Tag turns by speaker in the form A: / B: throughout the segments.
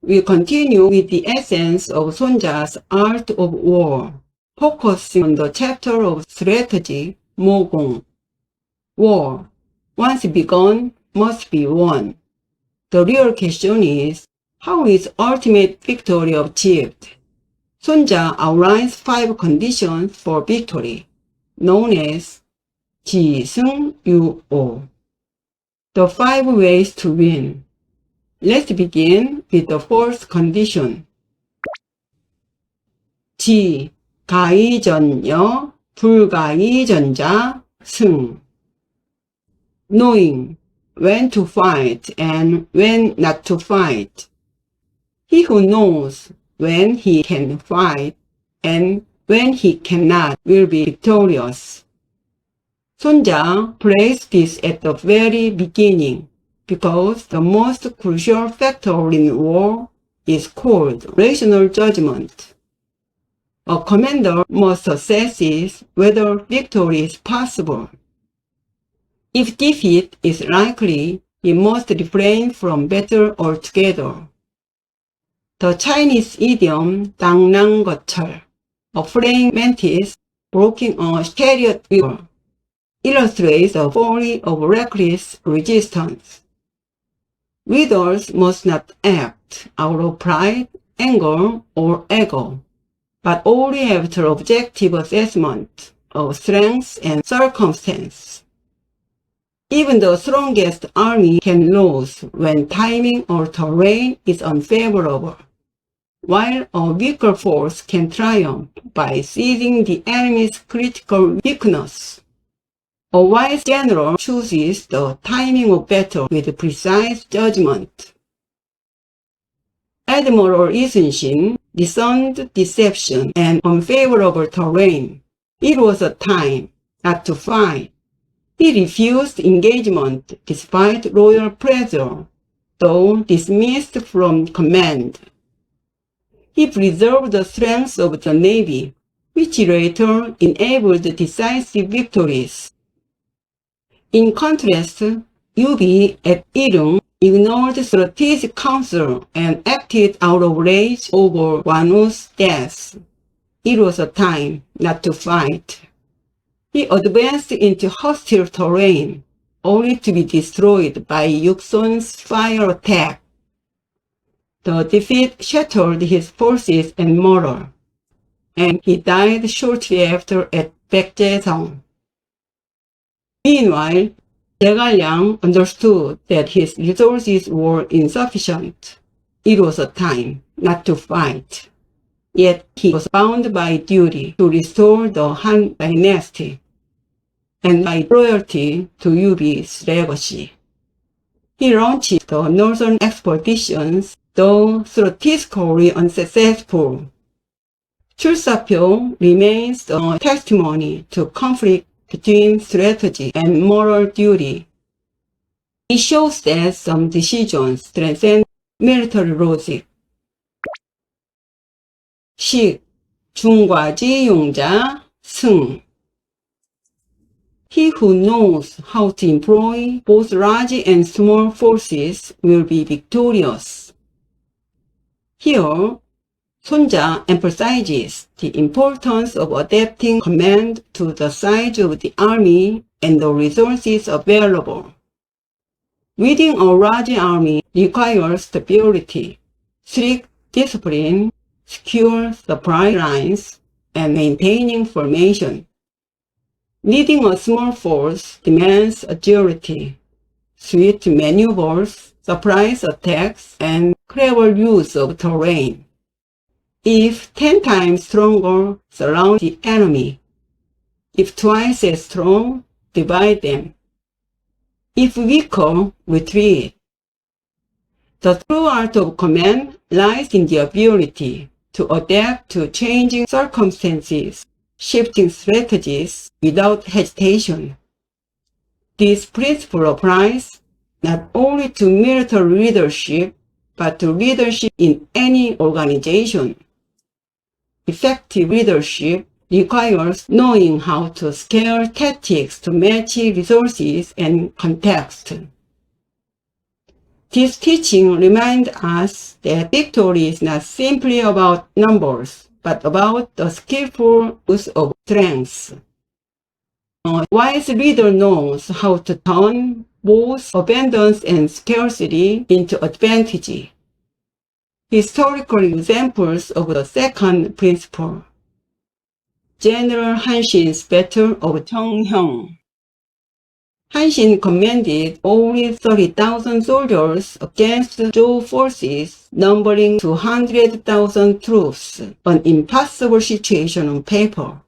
A: we continue with the essence of Sonja's Art of War, focusing on the chapter of strategy, Mogong. War, once begun, must be won. The real question is, how is ultimate victory achieved? Sonja outlines 5 conditions for victory, known as 지승유오. The 5 ways to win. Let's begin with the first condition. 지, 가이전여, 불가이전자, 승. Knowing when to fight and when not to fight. He who knows when he can fight and when he cannot will be victorious. Sonja placed this at the very beginning because the most crucial factor in war is called rational judgment. A commander must assess whether victory is possible. If defeat is likely, he must refrain from battle altogether. The Chinese idiom 당랑거철, a flaying mantis blocking a chariot wheel, illustrates the folly of reckless resistance. Leaders must not act out of pride, anger, or ego, but only after objective assessment of strengths and circumstance. Even the strongest army can lose when timing or terrain is unfavorable, while a weaker force can triumph by seizing the enemy's critical weakness. A wise general chooses the timing of battle with precise judgment. Admiral Isun-shin discerned deception and unfavorable terrain. It was a time not to fight. He refused engagement despite royal pressure, though dismissed from command. He preserved the strength of the navy, which later enabled decisive victories. In contrast, Yubi at Ilung ignored strategic counsel and acted out of rage over Wanu's death. It was a time not to fight. He advanced into hostile terrain, only to be destroyed by Yuksun's fire attack. The defeat shattered his forces and morale, and he died shortly after at Baekje-seong. Meanwhile, Jae-gal-liang understood that his resources were insufficient. It was a time not to fight. Yet he was bound by duty to restore the Han dynasty, and by loyalty to Yubi's legacy. He launched the northern expeditions, though strategically unsuccessful. 출사표 remains a testimony to conflict between strategy and moral duty. It shows that some decisions transcend military logic. 식, 중과지 용자, 승. He who knows how to employ both large and small forces will be victorious. Here, Sonja emphasizes the importance of adapting command to the size of the army and the resources available. Leading a large army requires stability, strict discipline, secure supply lines, and maintaining formation. Leading a small force demands agility, swift maneuvers, surprise attacks, and clever use of terrain. If 10 times stronger, surround the enemy. If twice as strong, divide them. If weaker, retreat. The true art of command lies in the ability to adapt to changing circumstances, shifting strategies without hesitation. This principle applies not only to military leadership, but to leadership in any organization. Effective leadership requires knowing how to scale tactics to match resources and context. This teaching reminds us that victory is not simply about numbers, but about the skillful use of strength. A wise leader knows how to turn both abundance and scarcity into advantage. Historical examples of the second principle. General Hanxin's Battle of Cheonghyang. Hanxin commanded only 30,000 soldiers against Zhou forces numbering 200,000 troops, an impossible situation on paper.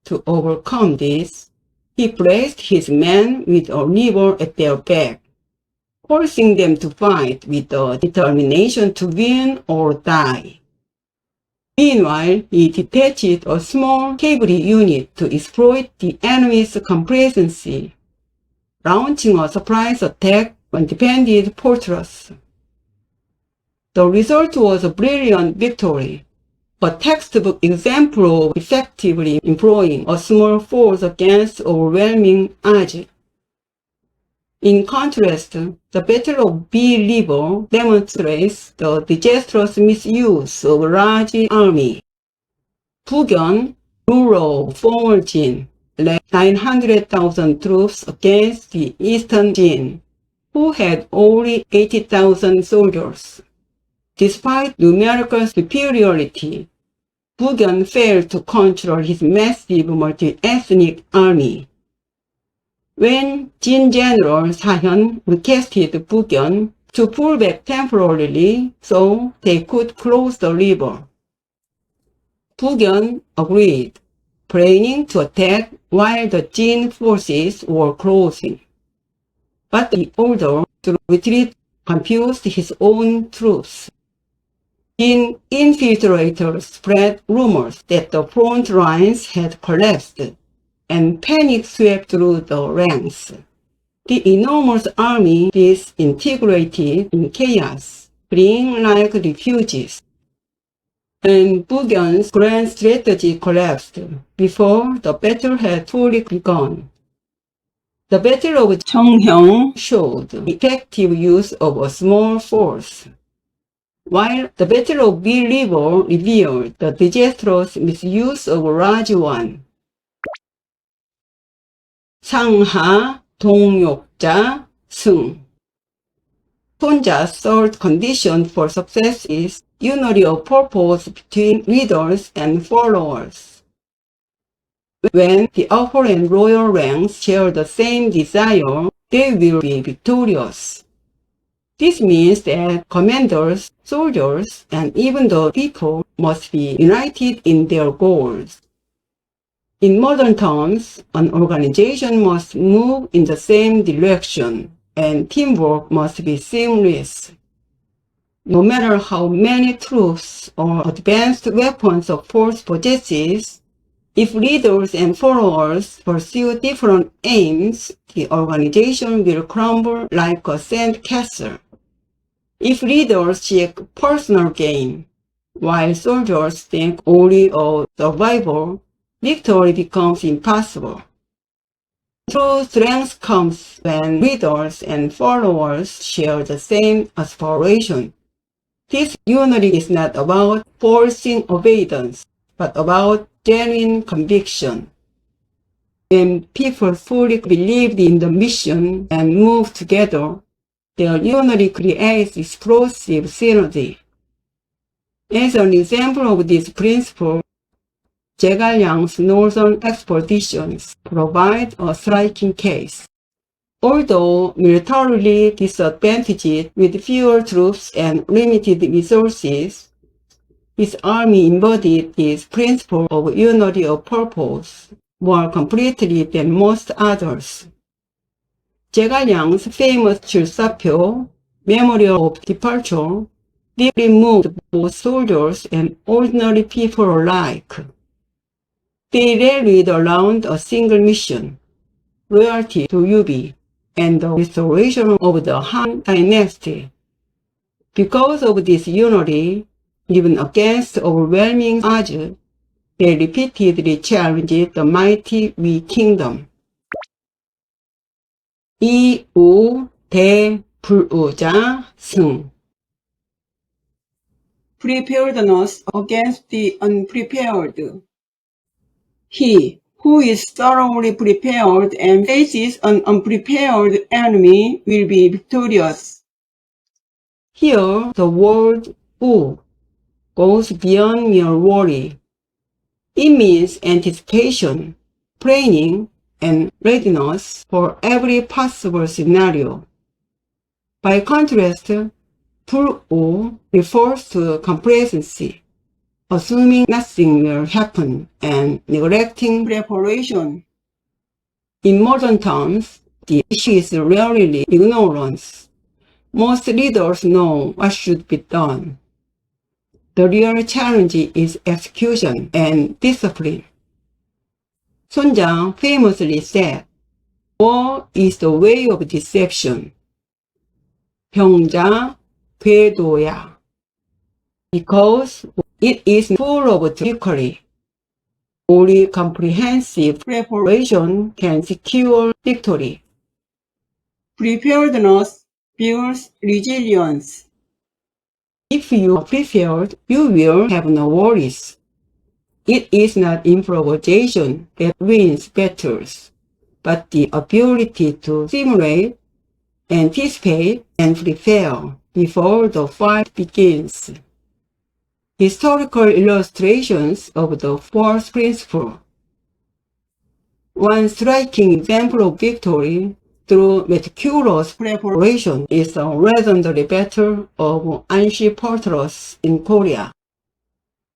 A: To overcome this, he placed his men with a river at their back, forcing them to fight with the determination to win or die. Meanwhile, he detached a small cavalry unit to exploit the enemy's complacency, launching a surprise attack on defended fortress. The result was a brilliant victory, a textbook example of effectively employing a small force against overwhelming odds. In contrast, the Battle of Bi River demonstrates the disastrous misuse of a large army. Bugyeon, ruler of former Jin, led 900,000 troops against the eastern Jin, who had only 80,000 soldiers. Despite numerical superiority, Bugyeon failed to control his massive multi-ethnic army. When Jin General Sahyun requested Bugyeon to pull back temporarily so they could cross the river, Bugyeon agreed, planning to attack while the Jin forces were closing. But the order to retreat confused his own troops. Jin infiltrators spread rumors that the front lines had collapsed, and panic swept through the ranks. The enormous army disintegrated in chaos, fleeing like refugees. And Bugyeon's grand strategy collapsed before the battle had fully begun. The Battle of Cheonghyang showed the effective use of a small force, while the Battle of Bi River revealed the disastrous misuse of a large one. 상하, 동욕자, 승. Tonja's third condition for success is unity of purpose between leaders and followers. When the upper and lower ranks share the same desire, they will be victorious. This means that commanders, soldiers, and even the people must be united in their goals. In modern terms, an organization must move in the same direction, and teamwork must be seamless. No matter how many troops or advanced weapons a force possesses, if leaders and followers pursue different aims, the organization will crumble like a sand castle. If leaders seek personal gain, while soldiers think only of survival, victory becomes impossible. True strength comes when leaders and followers share the same aspiration. This unity is not about forcing obedience, but about genuine conviction. When people fully believe in the mission and move together, their unity creates explosive synergy. As an example of this principle, Zhegalyang's northern expeditions provide a striking case. Although militarily disadvantaged with fewer troops and limited resources, his army embodied this principle of unity of purpose more completely than most others. Zhegalyang's famous Chulsapyo, Memorial of Departure, deeply moved both soldiers and ordinary people alike. They rallied around a single mission, loyalty to Yubi, and the restoration of the Han Dynasty. Because of this unity, even against overwhelming odds, they repeatedly challenged the mighty Wei Kingdom. 이우 대 불우자 승.
B: Preparedness against the unprepared. He who is thoroughly prepared and faces an unprepared enemy will be victorious.
A: Here, the word 우 goes beyond mere worry. It means anticipation, planning, and readiness for every possible scenario. By contrast, 불우 refers to complacency, assuming nothing will happen and neglecting preparation. In modern terms, the issue is rarely ignorance. Most leaders know what should be done. The real challenge is execution and discipline. 손장 famously said, "War is the way of deception." 병자 궤도야. Because it is full of trickery. Only comprehensive preparation can secure victory.
B: Preparedness builds resilience.
A: If you are prepared, you will have no worries. It is not improvisation that wins battles, but the ability to simulate, anticipate, and prepare before the fight begins. Historical illustrations of the fourth principle. One striking example of victory through meticulous preparation is the legendary battle of Ansi Fortress in Korea.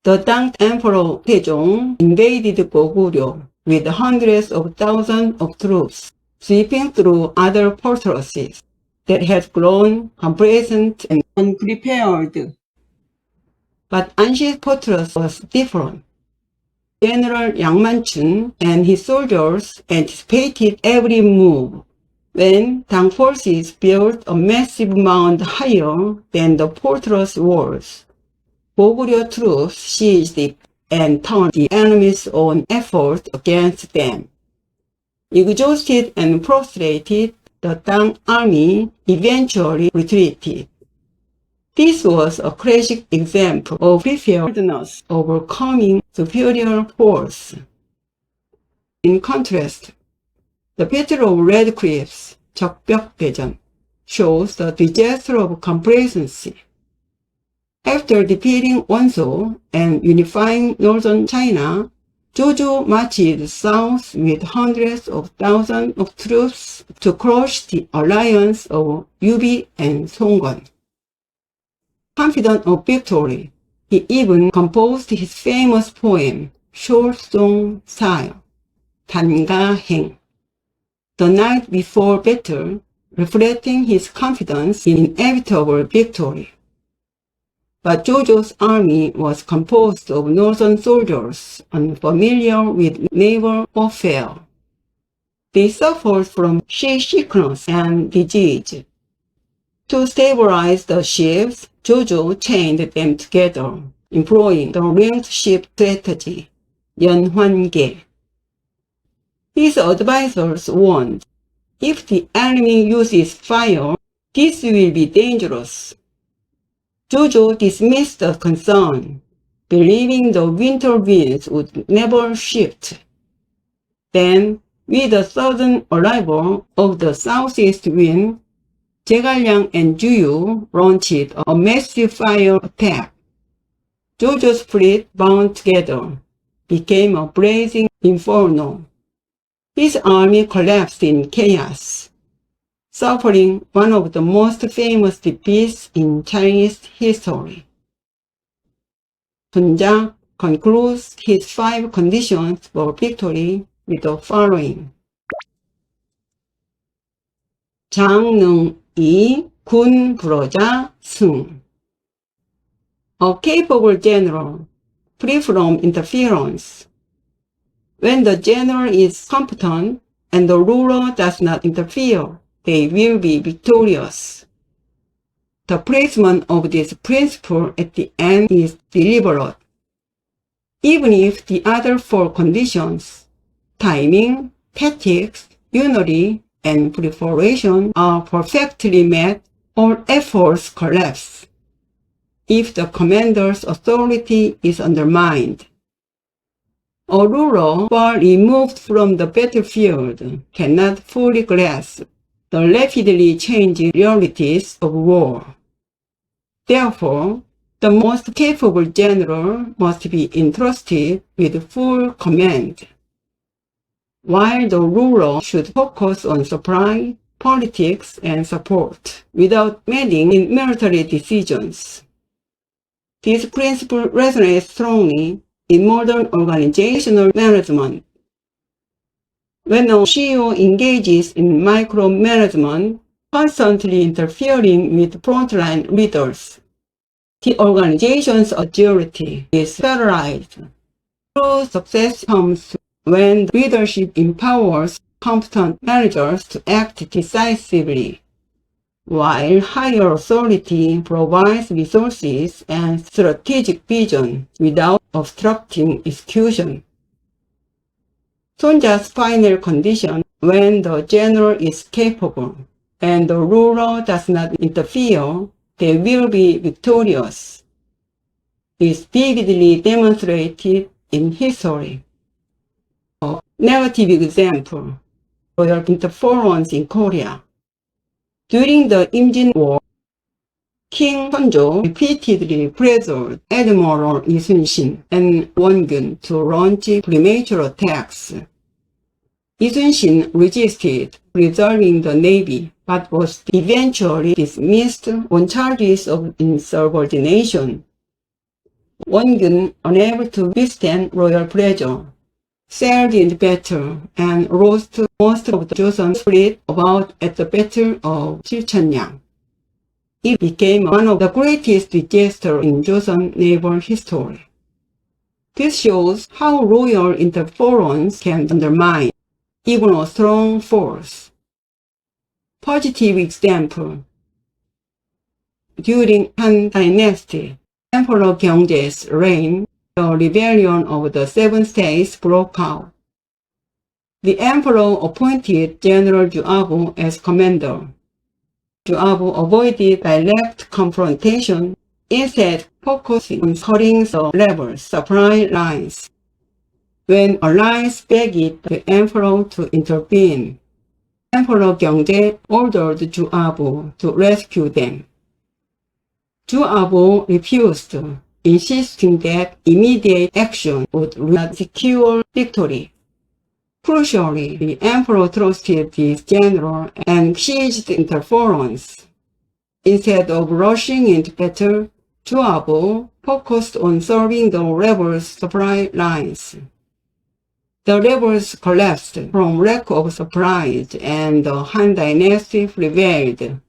A: The Tang Emperor Taejong invaded Goguryeo with hundreds of thousands of troops, sweeping through other fortresses that had grown complacent and
B: unprepared.
A: But Ansi's fortress was different. General Yang Man-chun and his soldiers anticipated every move. When Tang forces built a massive mound higher than the fortress walls, Goguryeo troops seized it and turned the enemy's own effort against them. Exhausted and prostrated, the Tang army eventually retreated. This was a classic example of preparedness overcoming superior force. In contrast, the Battle of Red Cliffs, 적벽대전, shows the disaster of complacency. After defeating Wonso and unifying northern China, Jojo marched south with hundreds of thousands of troops to crush the alliance of Yubi and Songgon. Confident of victory, he even composed his famous poem, Short Song Style, 단가행, the night before battle, reflecting his confidence in inevitable victory. But Jojo's army was composed of northern soldiers unfamiliar with naval warfare. They suffered from seasickness and disease. To stabilize the ships, Jojo chained them together, employing the linked ship strategy, 연환계. His advisors warned, if the enemy uses fire, this will be dangerous. Jojo dismissed the concern, believing the winter winds would never shift. Then, with the sudden arrival of the southeast wind, 제갈량 and Juyu launched a massive fire attack. Jojo's fleet bound together, became a blazing inferno. His army collapsed in chaos, suffering one of the most famous defeats in Chinese history. Sunja concludes his 5 conditions for victory with the following. 장능이 군 불허자 승. A capable general, free from interference. When the general is competent and the ruler does not interfere, they will be victorious. The placement of this principle at the end is deliberate. Even if the other 4 conditions, timing, tactics, unity, and preparation are perfectly met, all efforts collapse if the commander's authority is undermined. A ruler far removed from the battlefield cannot fully grasp the rapidly changing realities of war. Therefore, the most capable general must be entrusted with full command, while the ruler should focus on supply, politics, and support without meddling in military decisions. This principle resonates strongly in modern organizational management. When a CEO engages in micromanagement, constantly interfering with frontline leaders, the organization's agility is paralyzed. True success comes when leadership empowers competent managers to act decisively, while higher authority provides resources and strategic vision without obstructing execution. Sonja's final condition, when the general is capable and the ruler does not interfere, they will be victorious, is vividly demonstrated in history. A negative example, royal interference in Korea. During the Imjin War, King Seonjo repeatedly pressured Admiral Lee Sun-shin and Won-gun to launch premature attacks. Lee Sun-shin resisted preserving the navy, but was eventually dismissed on charges of insubordination. Won-gun, unable to withstand royal pressure, sailed in the battle and lost most of the Joseon fleet about at the Battle of Silcheonyang. It became one of the greatest disasters in Joseon naval history. This shows how royal interference can undermine even a strong force. Positive example. During Han Dynasty, Emperor Gyeongjae's reign, the rebellion of the Seven States broke out. The emperor appointed General Juabu as commander. Juabu avoided direct confrontation, instead focusing on cutting the rebels' supply lines. When allies begged the emperor to intervene, Emperor Gyeongjae ordered Juabu to rescue them. Juabu refused, insisting that immediate action would not secure victory. Crucially, the emperor trusted his general and ceased interference. Instead of rushing into battle, Juabu focused on serving the rebels' supply lines. The rebels collapsed from lack of supplies and the Han Dynasty prevailed.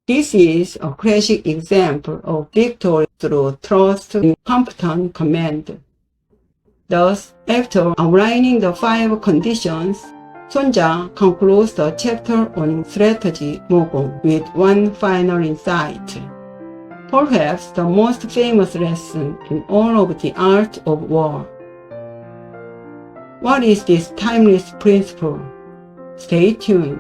A: This is a classic example of victory through trust in competent command. Thus, after outlining the 5 conditions, Sonja concludes the chapter on strategy Mogung with one final insight. Perhaps the most famous lesson in all of the art of war. What is this timeless principle? Stay tuned.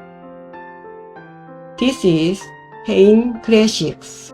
A: This is Pain Classics.